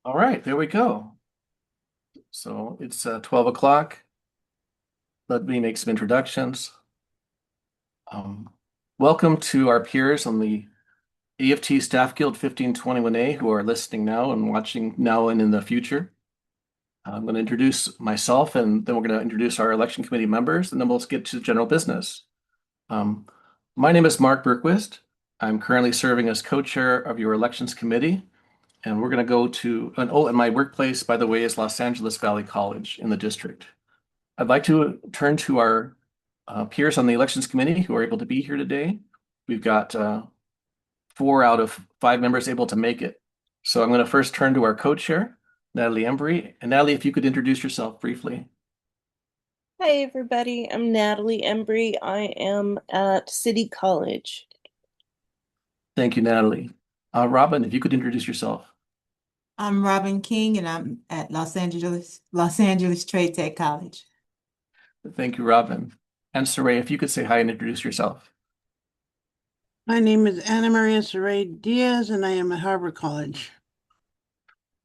All right, there we go. So it's 12 o'clock. Let me make some introductions. Um, Welcome to our peers on the AFT Staff Guild 1521A who are listening now and watching now and in the future. I'm going to introduce myself and then we're going to introduce our election committee members and then we'll get to general business. Um, my name is Mark Berquist. I'm currently serving as co-chair of your elections committee. And we're going to go to, and my workplace, by the way, is Los Angeles Valley College in the district. I'd like to turn to our peers on the elections committee who are able to be here today. We've got 4 out of 5 members able to make it. So I'm going to first turn to our co-chair, Natalie Embry. And Natalie, if you could introduce yourself briefly. Hi, everybody. I'm Natalie Embry. I am at City College. Thank you, Natalie. Robin, if you could introduce yourself. I'm Robin King and I'm at Los Angeles Trade Tech College. Thank you, Robin. And Saray, if you could say hi and introduce yourself. My name is Ana Maria Saray Diaz, and I am at Harvard College.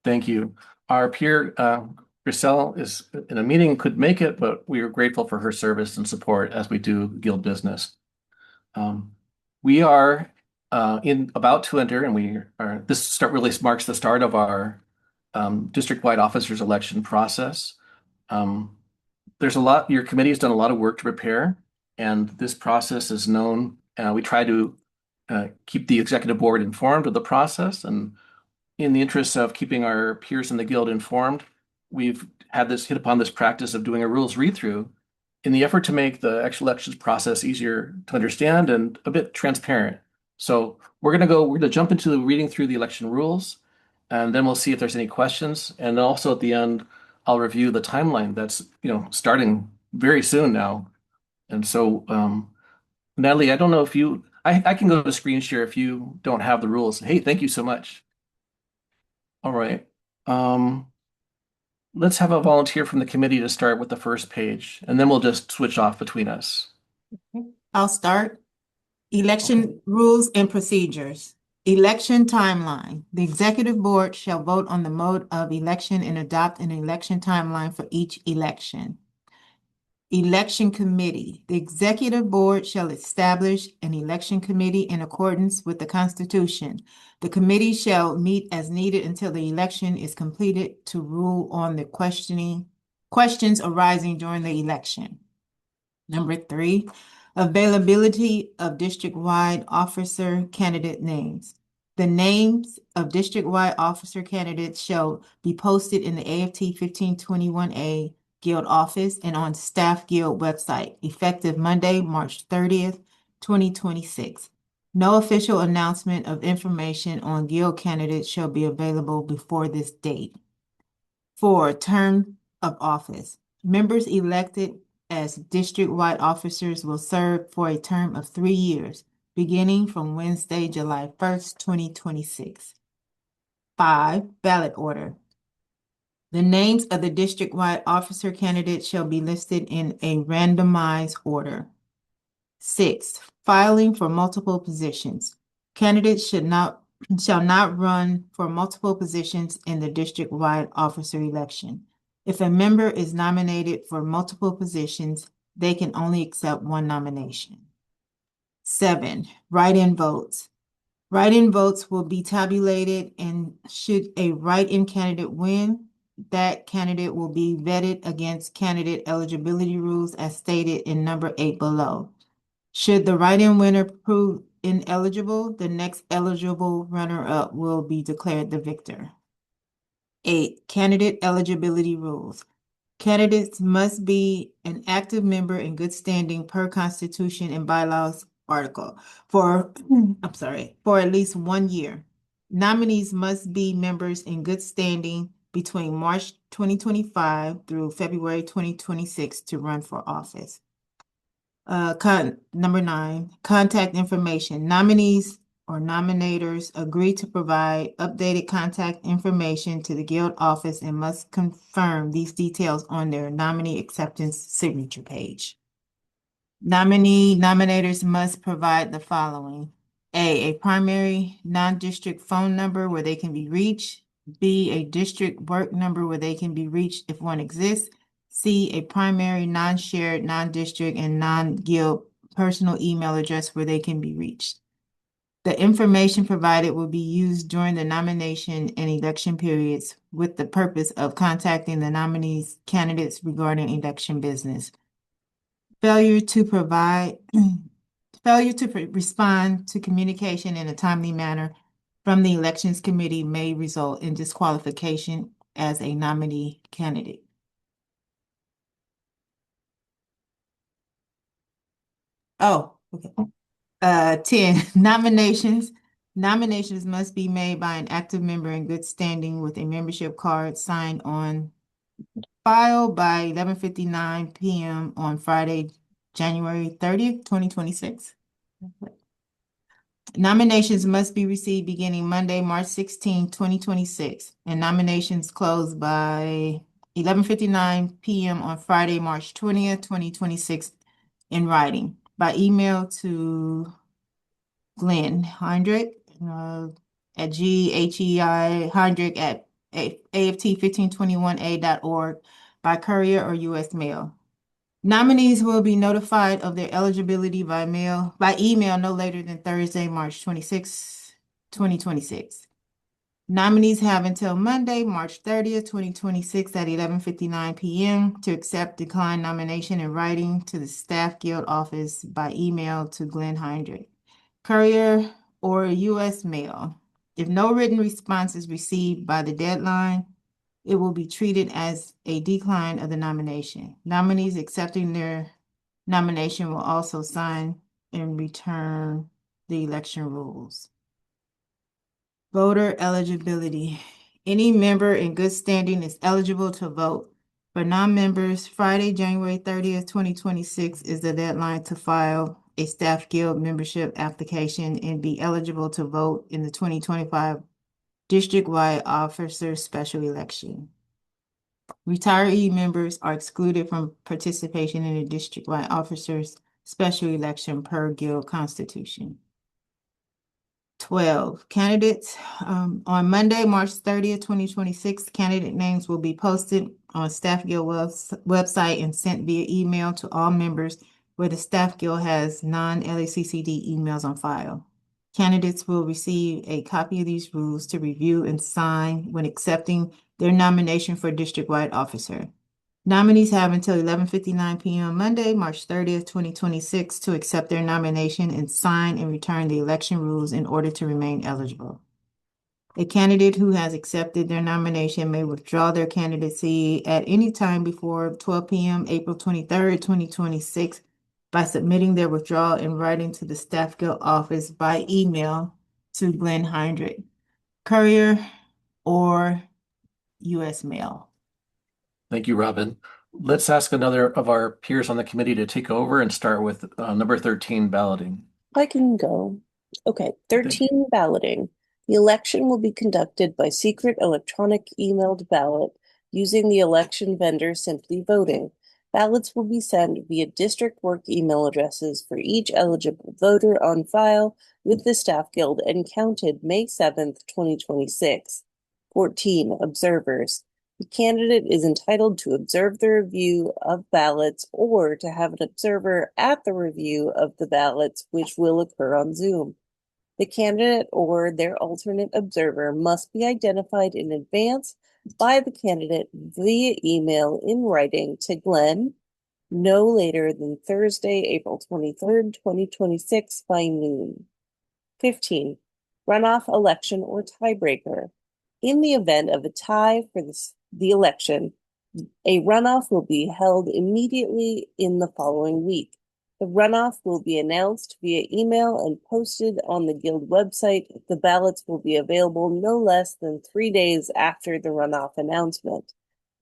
Thank you. Our peer, Griselle, is in a meeting, could make it, but we are grateful for her service and support as we do guild business. We are in about to enter, and this start really marks the start of our district-wide officers election process. There's a lot, your committee has done a lot of work to prepare, and this process is known. We try to keep the executive board informed of the process, and in the interest of keeping our peers in the guild informed, we've hit upon this practice of doing a rules read-through in the effort to make the actual elections process easier to understand and a bit transparent. So we're going to jump into reading through the election rules, and then we'll see if there's any questions. And then also at the end, I'll review the timeline that's, starting very soon now. And so, Natalie, I don't know if I can go to screen share if you don't have the rules. Hey, thank you so much. All right. Let's have a volunteer from the committee to start with the first page, and then we'll just switch off between us. I'll start. Election Okay. rules and procedures. Election timeline. The executive board shall vote on the mode of election and adopt an election timeline for each election. Election committee. The executive board shall establish an election committee in accordance with the Constitution. The committee shall meet as needed until the election is completed to rule on the questions arising during the election. Number 3, availability of district-wide officer candidate names. The names of district-wide officer candidates shall be posted in the AFT 1521A Guild office and on Staff Guild website, effective Monday, March 30th, 2026. No official announcement of information on Guild candidates shall be available before this date. 4, term of office. Members elected as district-wide officers will serve for a term of 3 years, beginning from Wednesday, July 1st, 2026. 5, ballot order. The names of the district-wide officer candidates shall be listed in a randomized order. 6, filing for multiple positions. Candidates shall not run for multiple positions in the district-wide officer election. If a member is nominated for multiple positions, they can only accept one nomination. 7, write-in votes. Write-in votes will be tabulated, and should a write-in candidate win, that candidate will be vetted against candidate eligibility rules as stated in number 8 below. Should the write-in winner prove ineligible, the next eligible runner-up will be declared the victor. 8, candidate eligibility rules. Candidates must be an active member in good standing per Constitution and bylaws article for at least 1 year. Nominees must be members in good standing between March 2025 through February 2026 to run for office. Number 9, contact information. Nominees or nominators agree to provide updated contact information to the Guild office and must confirm these details on their nominee acceptance signature page. Nominators must provide the following: A primary non-district phone number where they can be reached. B, a district work number where they can be reached if one exists. C, a primary, non-shared, non-district, and non-guild personal email address where they can be reached. The information provided will be used during the nomination and election periods with the purpose of contacting the nominees' candidates regarding election business. Failure to respond to communication in a timely manner from the Elections Committee may result in disqualification as a nominee candidate. Oh, okay. 10, nominations. Nominations must be made by an active member in good standing with a membership card signed on file by 11:59 p.m. on Friday, January 30th, 2026. Nominations must be received beginning Monday, March 16, 2026, and nominations close by 11:59 p.m. on Friday, March 20th, 2026, in writing by email to Glenn Heinrich at GHEI Heinrich at AFT1521A.org by courier or U.S. mail. Nominees will be notified of their eligibility by email no later than Thursday, March 26, 2026. Nominees have until Monday, March 30th, 2026 at 11:59 p.m. to accept decline nomination in writing to the Staff Guild office by email to Glenn Heinrich, courier or U.S. mail. If no written response is received by the deadline, it will be treated as a decline of the nomination. Nominees accepting their nomination will also sign and return the election rules. Voter eligibility. Any member in good standing is eligible to vote. For non-members, Friday, January 30th, 2026 is the deadline to file a Staff Guild membership application and be eligible to vote in the 2025 district-wide officer special election. Retiree members are excluded from participation in the district-wide officers special election per Guild Constitution. 12, candidates. On Monday, March 30th, 2026, candidate names will be posted on Staff Guild website and sent via email to all members where the Staff Guild has non-LACCD emails on file. Candidates will receive a copy of these rules to review and sign when accepting their nomination for district-wide officer. Nominees have until 11:59 p.m. Monday, March 30th, 2026 to accept their nomination and sign and return the election rules in order to remain eligible. A candidate who has accepted their nomination may withdraw their candidacy at any time before 12 p.m. April 23rd, 2026 by submitting their withdrawal in writing to the Staff Guild office by email to Glenn Heinrich, courier or U.S. mail. Thank you, Robin. Let's ask another of our peers on the committee to take over and start with number 13, balloting. I can go. Okay, 13, balloting. The election will be conducted by secret electronic emailed ballot using the election vendor Simply Voting. Ballots will be sent via district work email addresses for each eligible voter on file with the Staff Guild and counted May 7th, 2026. 14, observers. The candidate is entitled to observe the review of ballots or to have an observer at the review of the ballots, which will occur on Zoom. The candidate or their alternate observer must be identified in advance by the candidate via email in writing to Glenn no later than Thursday, April 23rd, 2026 by noon. 15, runoff election or tiebreaker. In the event of a tie for the election, a runoff will be held immediately in the following week. The runoff will be announced via email and posted on the Guild website. The ballots will be available no less than 3 days after the runoff announcement.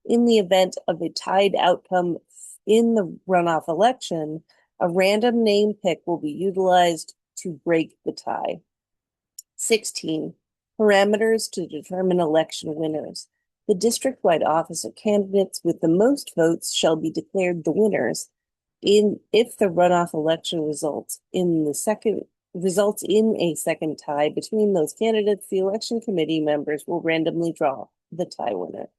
In the event of a tied outcome in the runoff election, a random name pick will be utilized to break the tie. 16, parameters to determine election winners. The district-wide officer candidates with the most votes shall be declared the winners if the runoff election results in the second results in a second tie between those candidates, the election committee members will randomly draw the tie winner.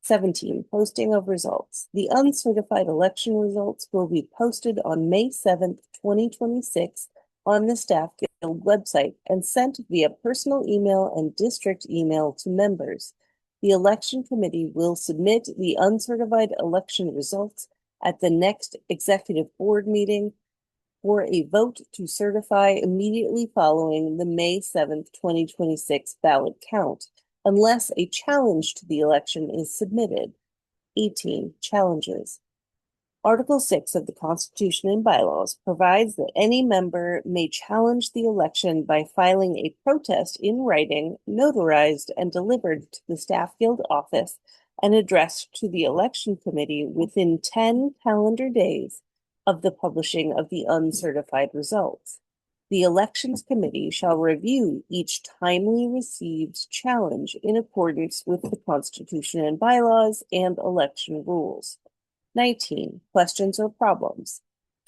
17, posting of results. The uncertified election results will be posted on May 7th, 2026 on the Staff Guild website and sent via personal email and district email to members. The election committee will submit the uncertified election results at the next executive board meeting for a vote to certify immediately following the May 7th, 2026 ballot count, unless a challenge to the election is submitted. 18, challenges. Article 6 of the Constitution and Bylaws provides that any member may challenge the election by filing a protest in writing, notarized, and delivered to the Staff Guild office and addressed to the election committee within 10 calendar days of the publishing of the uncertified results. The Elections Committee shall review each timely received challenge in accordance with the Constitution and bylaws and election rules. 19, questions or problems.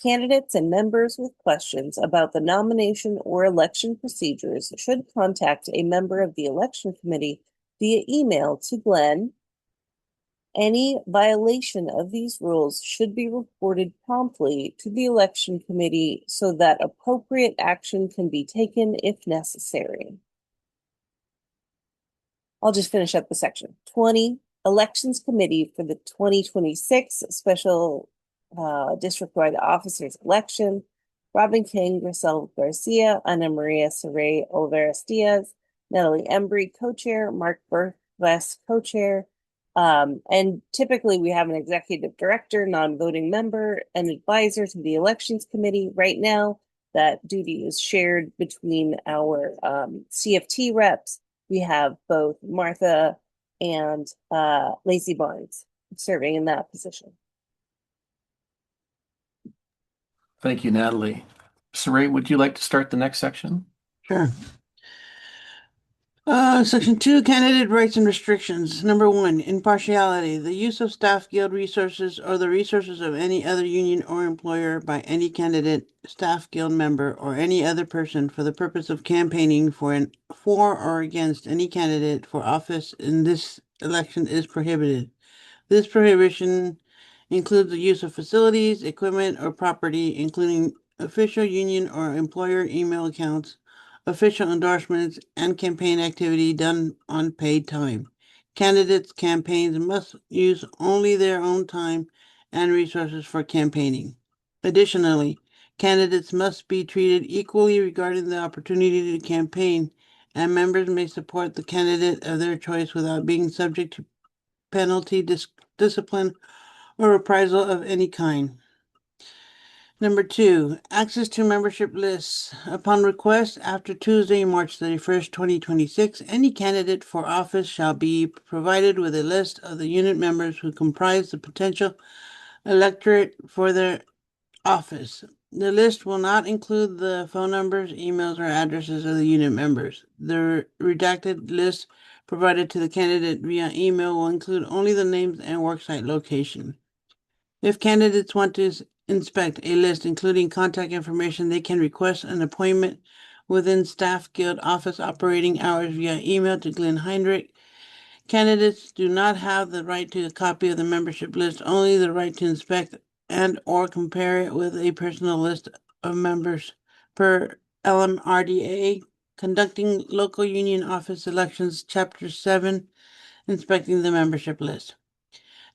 Candidates and members with questions about the nomination or election procedures should contact a member of the Election Committee via email to Glenn. Any violation of these rules should be reported promptly to the Election Committee so that appropriate action can be taken if necessary. I'll just finish up the section. 20, Elections Committee for the 2026 Special District-Wide Officers Election. Robin King, Grisel Garcia, Ana Maria Saray Olivares Diaz, Natalie Embry, co-chair, Mark Burkwest, co-chair. And typically we have an executive director, non-voting member, and advisor to the elections committee. Right now, that duty is shared between our CFT reps. We have both Martha and Lacey Barnes serving in that position. Thank you, Natalie. Saray, would you like to start the next section? Sure. Section 2, candidate rights and restrictions. Number 1, impartiality. The use of Staff Guild resources or the resources of any other union or employer by any candidate, Staff Guild member, or any other person for the purpose of campaigning for or against any candidate for office in this election is prohibited. This prohibition includes the use of facilities, equipment, or property, including official union or employer email accounts, official endorsements, and campaign activity done on paid time. Candidates' campaigns must use only their own time and resources for campaigning. Additionally, candidates must be treated equally regarding the opportunity to campaign, and members may support the candidate of their choice without being subject to penalty, discipline, or reprisal of any kind. Number 2, access to membership lists. Upon request after Tuesday, March 31st, 2026, any candidate for office shall be provided with a list of the unit members who comprise the potential electorate for their office. The list will not include the phone numbers, emails, or addresses of the unit members. The redacted list provided to the candidate via email will include only the names and worksite location. If candidates want to inspect a list including contact information, they can request an appointment within Staff Guild office operating hours via email to Glenn Heinrich. Candidates do not have the right to a copy of the membership list, only the right to inspect and or compare it with a personal list of members per LMRDA, Conducting Local Union Office Elections, Chapter 7, Inspecting the Membership List.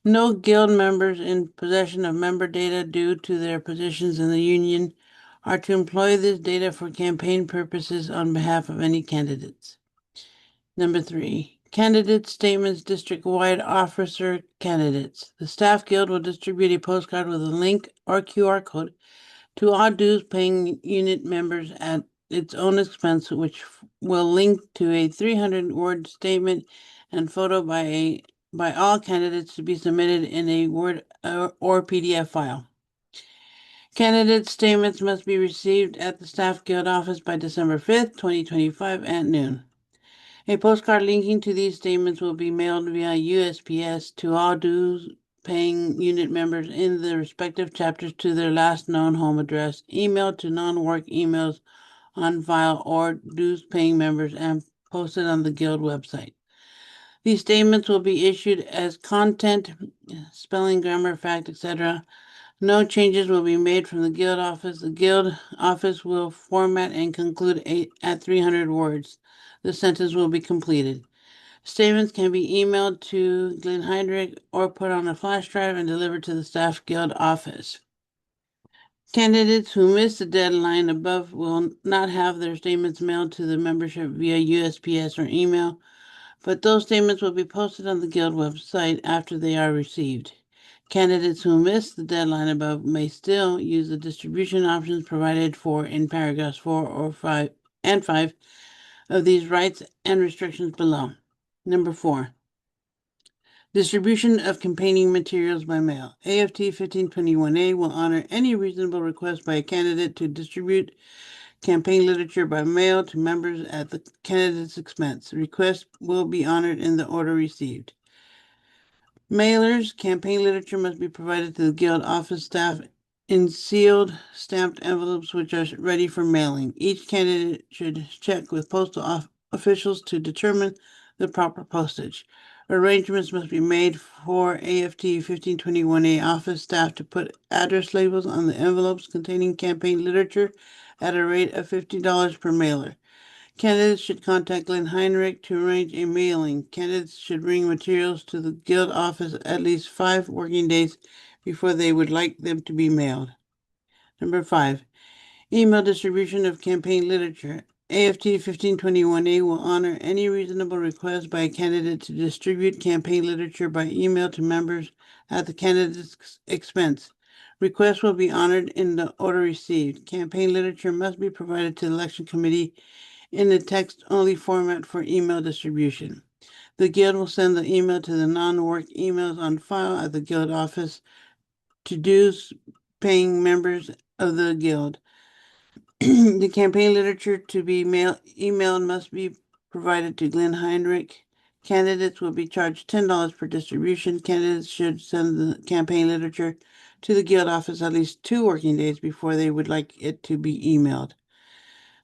No guild members in possession of member data due to their positions in the union are to employ this data for campaign purposes on behalf of any candidates. Number 3, candidate statements district-wide officer candidates. The Staff Guild will distribute a postcard with a link or QR code to all dues-paying unit members at its own expense, which will link to a 300-word statement and photo by all candidates to be submitted in a Word or PDF file. Candidate statements must be received at the Staff Guild office by December 5th, 2025 at noon. A postcard linking to these statements will be mailed via USPS to all dues-paying unit members in the respective chapters to their last known home address, emailed to non-work emails on file or dues-paying members and posted on the Guild website. These statements will be issued as content, spelling, grammar, fact, etc. No changes will be made from the Guild office. The Guild office will format and conclude at 300 words. The sentence will be completed. Statements can be emailed to Glenn Heinrich or put on a flash drive and delivered to the Staff Guild office. Candidates who miss the deadline above will not have their statements mailed to the membership via USPS or email, but those statements will be posted on the Guild website after they are received. Candidates who miss the deadline above may still use the distribution options provided for in paragraphs 4 or 5 and 5 of these rights and restrictions below. Number 4. Distribution of campaigning materials by mail. AFT 1521A will honor any reasonable request by a candidate to distribute campaign literature by mail to members at the candidate's expense. The request will be honored in the order received. Mailers, campaign literature must be provided to the Guild office staff in sealed, stamped envelopes which are ready for mailing. Each candidate should check with postal officials to determine the proper postage. Arrangements must be made for AFT 1521A office staff to put address labels on the envelopes containing campaign literature at a rate of $50 per mailer. Candidates should contact Glenn Heinrich to arrange a mailing. Candidates should bring materials to the Guild office at least 5 working days before they would like them to be mailed. Number 5. Email distribution of campaign literature. AFT 1521A will honor any reasonable request by a candidate to distribute campaign literature by email to members at the candidate's expense. Requests will be honored in the order received. Campaign literature must be provided to the election committee in the text-only format for email distribution. The Guild will send the email to the non-work emails on file at the Guild office to dues-paying members of the Guild. The campaign literature to be emailed must be provided to Glenn Heinrich. Candidates will be charged $10 per distribution. Candidates should send the campaign literature to the Guild office at least 2 working days before they would like it to be emailed.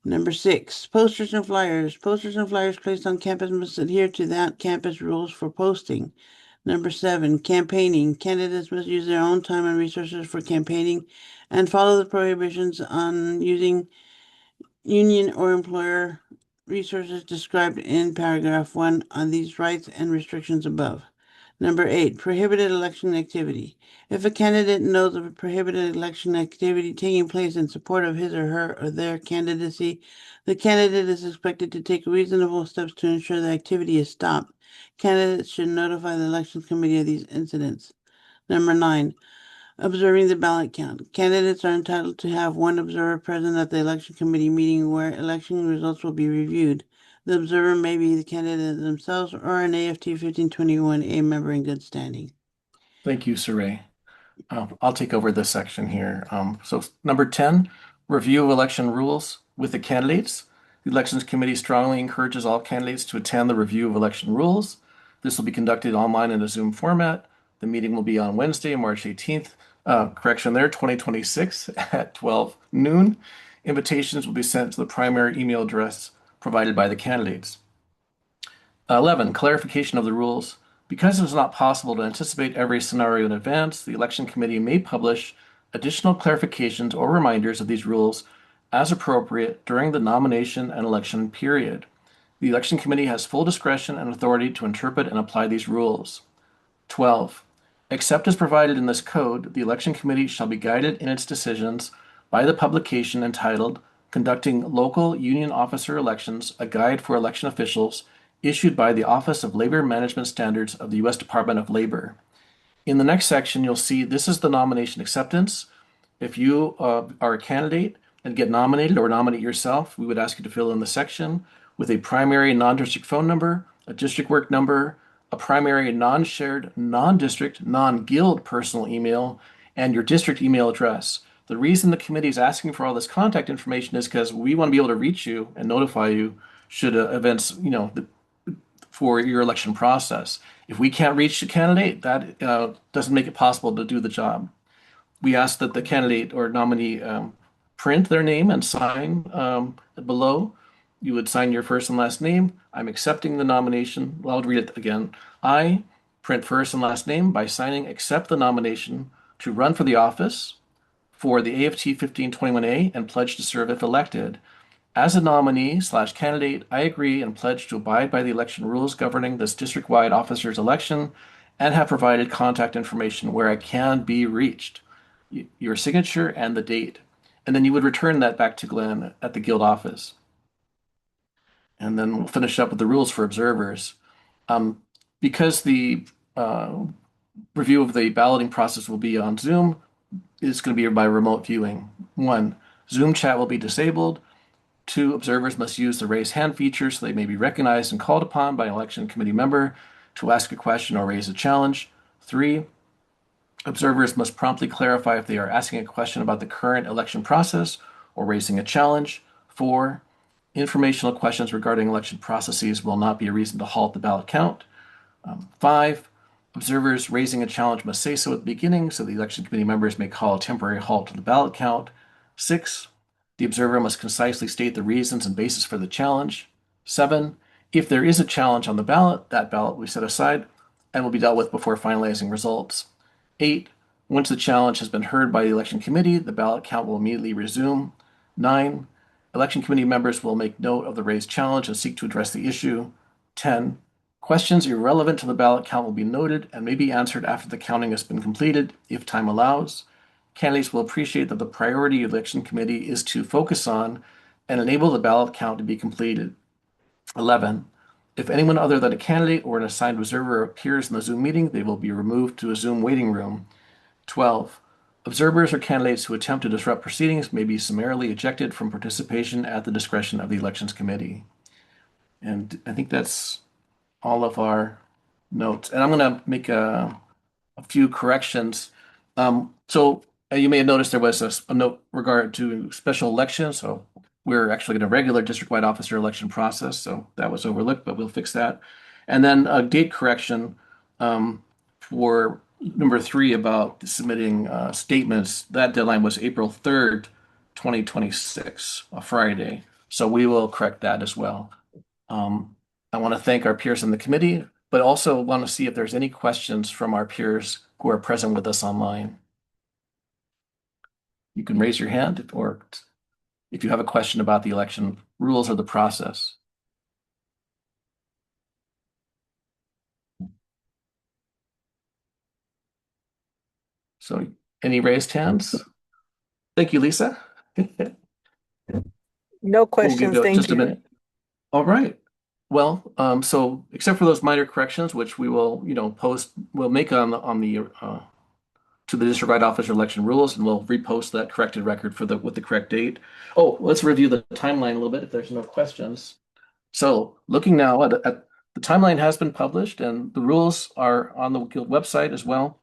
Number 6, posters and flyers. Posters and flyers placed on campus must adhere to that campus rules for posting. Number 7, campaigning. Candidates must use their own time and resources for campaigning and follow the prohibitions on using union or employer resources described in paragraph 1 on these rights and restrictions above. Number 8, prohibited election activity. If a candidate knows of a prohibited election activity taking place in support of his or her or their candidacy, the candidate is expected to take reasonable steps to ensure the activity is stopped. Candidates should notify the election committee of these incidents. Number 9, observing the ballot count. Candidates are entitled to have one observer present at the election committee meeting where election results will be reviewed. The observer may be the candidate themselves or an AFT 1521A member in good standing. Thank you, Saray. I'll take over this section here. So number 10, review of election rules with the candidates. The Elections Committee strongly encourages all candidates to attend the review of election rules. This will be conducted online in a Zoom format. The meeting will be on Wednesday, March 18th, 2026 at 12 noon. Invitations will be sent to the primary email address provided by the candidates. 11, clarification of the rules. Because it is not possible to anticipate every scenario in advance, the Election Committee may publish additional clarifications or reminders of these rules as appropriate during the nomination and election period. The Election Committee has full discretion and authority to interpret and apply these rules. 12. Except as provided in this code, the Election Committee shall be guided in its decisions by the publication entitled Conducting Local Union Officer Elections, a Guide for Election Officials, issued by the Office of Labor Management Standards of the U.S. Department of Labor. In the next section, you'll see this is the nomination acceptance. If you are a candidate and get nominated or nominate yourself, we would ask you to fill in the section with a primary non-district phone number, a district work number, a primary non-shared, non-district, non-guild personal email, and your district email address. The reason the committee is asking for all this contact information is because we want to be able to reach you and notify you should events, for your election process. If we can't reach a candidate, that doesn't make it possible to do the job. We ask that the candidate or nominee print their name and sign below. You would sign your first and last name. I'm accepting the nomination. Well, I'll read it again. I print first and last name by signing accept the nomination to run for the office for the AFT 1521A and pledge to serve if elected. As a nominee/candidate, I agree and pledge to abide by the election rules governing this district-wide officer's election and have provided contact information where I can be reached. Your signature and the date. And then you would return that back to Glenn at the guild office. And then we'll finish up with the rules for observers. Because the review of the balloting process will be on Zoom, it's going to be by remote viewing. 1, Zoom chat will be disabled. 2, observers must use the raise hand feature so they may be recognized and called upon by an election committee member to ask a question or raise a challenge. 3, observers must promptly clarify if they are asking a question about the current election process or raising a challenge. 4, informational questions regarding election processes will not be a reason to halt the ballot count. 5, observers raising a challenge must say so at the beginning so the election committee members may call a temporary halt to the ballot count. 6, the observer must concisely state the reasons and basis for the challenge. 7, if there is a challenge on the ballot, that ballot will be set aside and will be dealt with before finalizing results. 8, once the challenge has been heard by the election committee, the ballot count will immediately resume. 9, election committee members will make note of the raised challenge and seek to address the issue. 10, questions irrelevant to the ballot count will be noted and may be answered after the counting has been completed, if time allows. Candidates will appreciate that the priority of the election committee is to focus on and enable the ballot count to be completed. 11, if anyone other than a candidate or an assigned observer appears in the Zoom meeting, they will be removed to a Zoom waiting room. 12, observers or candidates who attempt to disrupt proceedings may be summarily ejected from participation at the discretion of the elections committee. And I think that's all of our notes. And I'm going to make a few corrections. So you may have noticed there was a note regard to special elections. So we're actually in a regular district-wide officer election process. So that was overlooked, but we'll fix that. And then a date correction for number 3 about submitting statements. That deadline was April 3rd, 2026, a Friday. So we will correct that as well. I want to thank our peers in the committee, but also want to see if there's any questions from our peers who are present with us online. You can raise your hand or if you have a question about the election rules or the process. So any raised hands? Thank you, Lisa. No We'll give questions, you thank just a you. minute. All right. Well, so except for those minor corrections, which we will, post, we'll make on the to the district-wide officer election rules, and we'll repost that corrected record with the correct date. Oh, let's review the timeline a little bit if there's no questions. So looking now at the timeline has been published, and the rules are on the Guild website as well.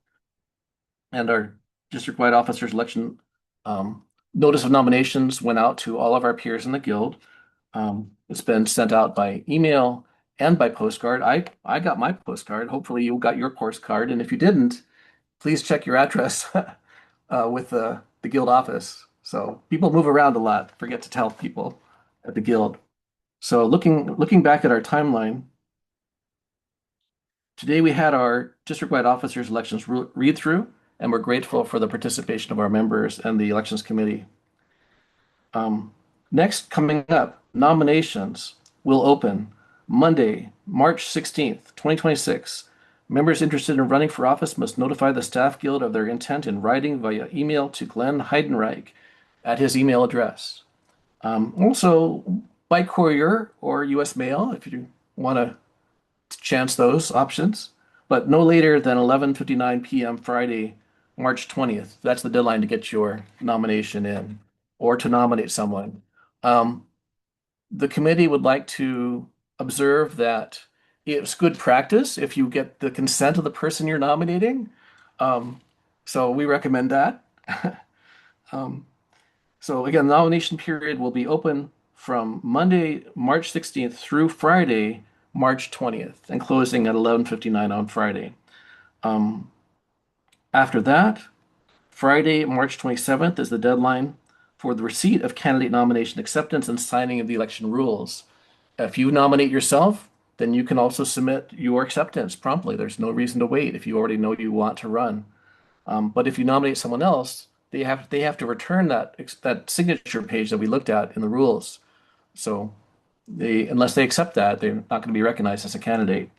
And our district-wide officers election notice of nominations went out to all of our peers in the Guild. It's been sent out by email and by postcard. I got my postcard. Hopefully you got your postcard, and if you didn't, please check your address with the Guild office. So people move around a lot. Forget to tell people at the Guild. So looking back at our timeline, today we had our district-wide officers elections read through, and we're grateful for the participation of our members and the elections committee. Next, coming up, nominations will open Monday, March 16th, 2026. Members interested in running for office must notify the staff guild of their intent in writing via email to Glenn Heidenreich at his email address. Also, by courier or U.S. mail if you want to chance those options, but no later than 11:59 p.m. Friday, March 20th. That's the deadline to get your nomination in or to nominate someone. The committee would like to observe that it's good practice if you get the consent of the person you're nominating. So we recommend that. So again, the nomination period will be open from Monday, March 16th through Friday, March 20th, and closing at 11:59 on Friday. After that, Friday, March 27th is the deadline for the receipt of candidate nomination acceptance and signing of the election rules. If you nominate yourself, then you can also submit your acceptance promptly. There's no reason to wait if you already know you want to run. But if you nominate someone else, they have to return that signature page that we looked at in the rules. So unless they accept that, they're not going to be recognized as a candidate.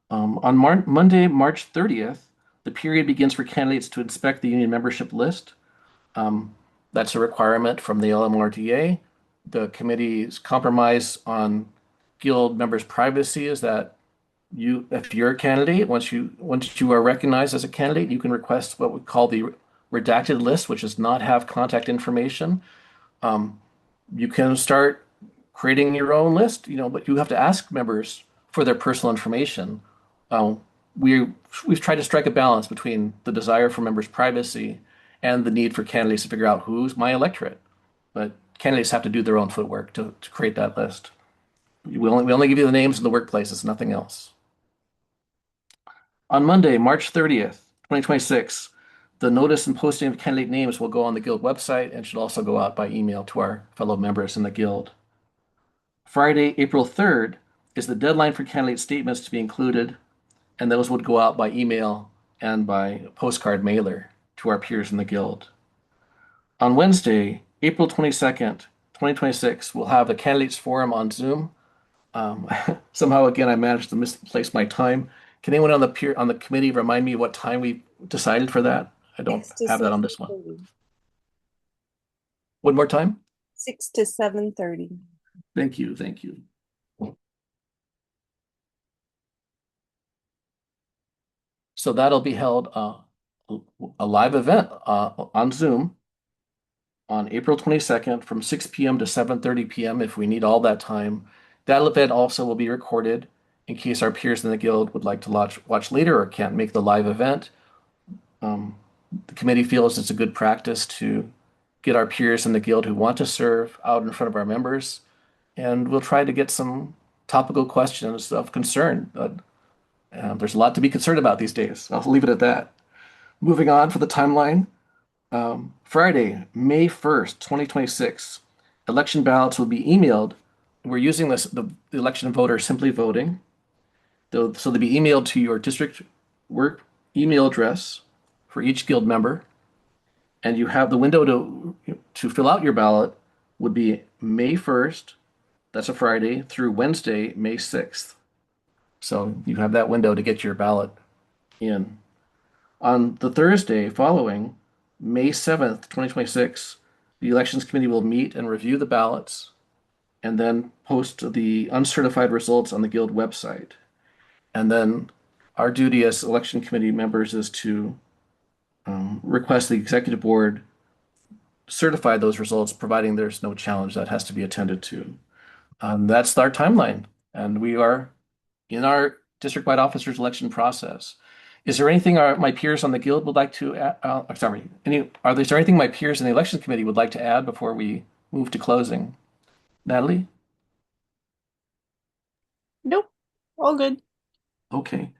On Monday, March 30th, the period begins for candidates to inspect the union membership list. That's a requirement from the LMRDA. The committee's compromise on guild members' privacy is that if you're a candidate, once you are recognized as a candidate, you can request what we call the redacted list, which does not have contact information. You can start creating your own list, but you have to ask members for their personal information. We've tried to strike a balance between the desire for members' privacy and the need for candidates to figure out who's my electorate. But candidates have to do their own footwork to create that list. We only give you the names of the workplaces, nothing else. On Monday, March 30th, 2026, the notice and posting of candidate names will go on the Guild website and should also go out by email to our fellow members in the Guild. Friday, April 3rd, is the deadline for candidate statements to be included, and those would go out by email and by postcard mailer to our peers in the Guild. On Wednesday, April 22nd, 2026, we'll have a candidates forum on Zoom. Somehow, again, I managed to misplace my time. Can anyone on the committee remind me what time we decided for that? I don't 6 to have that on this one. 7:30. One more time? 6 to 7:30. Thank you, thank you. So that'll be held a live event on Zoom on April 22nd from 6 p.m. to 7:30 p.m. if we need all that time. That event also will be recorded in case our peers in the Guild would like to watch later or can't make the live event. The committee feels it's a good practice to get our peers in the Guild who want to serve out in front of our members, and we'll try to get some topical questions of concern. There's a lot to be concerned about these days. I'll leave it at that. Moving on for the timeline. Friday, May 1st, 2026, election ballots will be emailed. We're using the election voter simply voting. So they'll be emailed to your district work email address for each Guild member. And you have the window to fill out your ballot would be May 1st, that's a Friday, through Wednesday, May 6th. So you have that window to get your ballot in. On the Thursday following, May 7th, 2026, the Elections Committee will meet and review the ballots and then post the uncertified results on the Guild website. And then our duty as Election Committee members is to request the Executive Board certify those results, providing there's no challenge that has to be attended to. That's our timeline, and we are in our district-wide officers election process. Is there anything my peers on the Guild would like to add? Is there anything my peers in the Election Committee would like to add before we move to closing? Natalie? Nope, all good. Okay.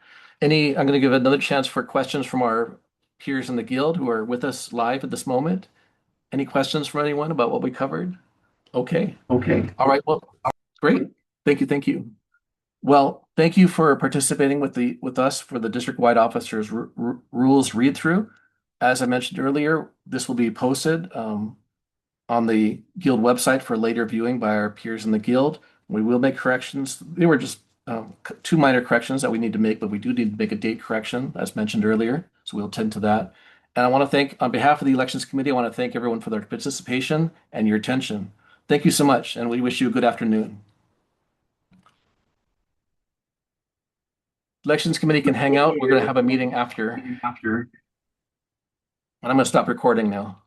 I'm going to give another chance for questions from our peers in the Guild who are with us live at this moment. Any questions from anyone about what we covered? Okay. All right. Well, great. Thank you. Well, thank you for participating with us for the district-wide officers rules read-through. As I mentioned earlier, this will be posted on the Guild website for later viewing by our peers in the Guild. We will make corrections. They were just two minor corrections that we need to make, but we do need to make a date correction, as mentioned earlier. So we'll tend to that. And I want to thank, on behalf of the Elections Committee, I want to thank everyone for their participation and your attention. Thank you so much, and we wish you a good afternoon. Elections Committee can hang out. We're going to have a meeting after. And I'm going to stop recording now.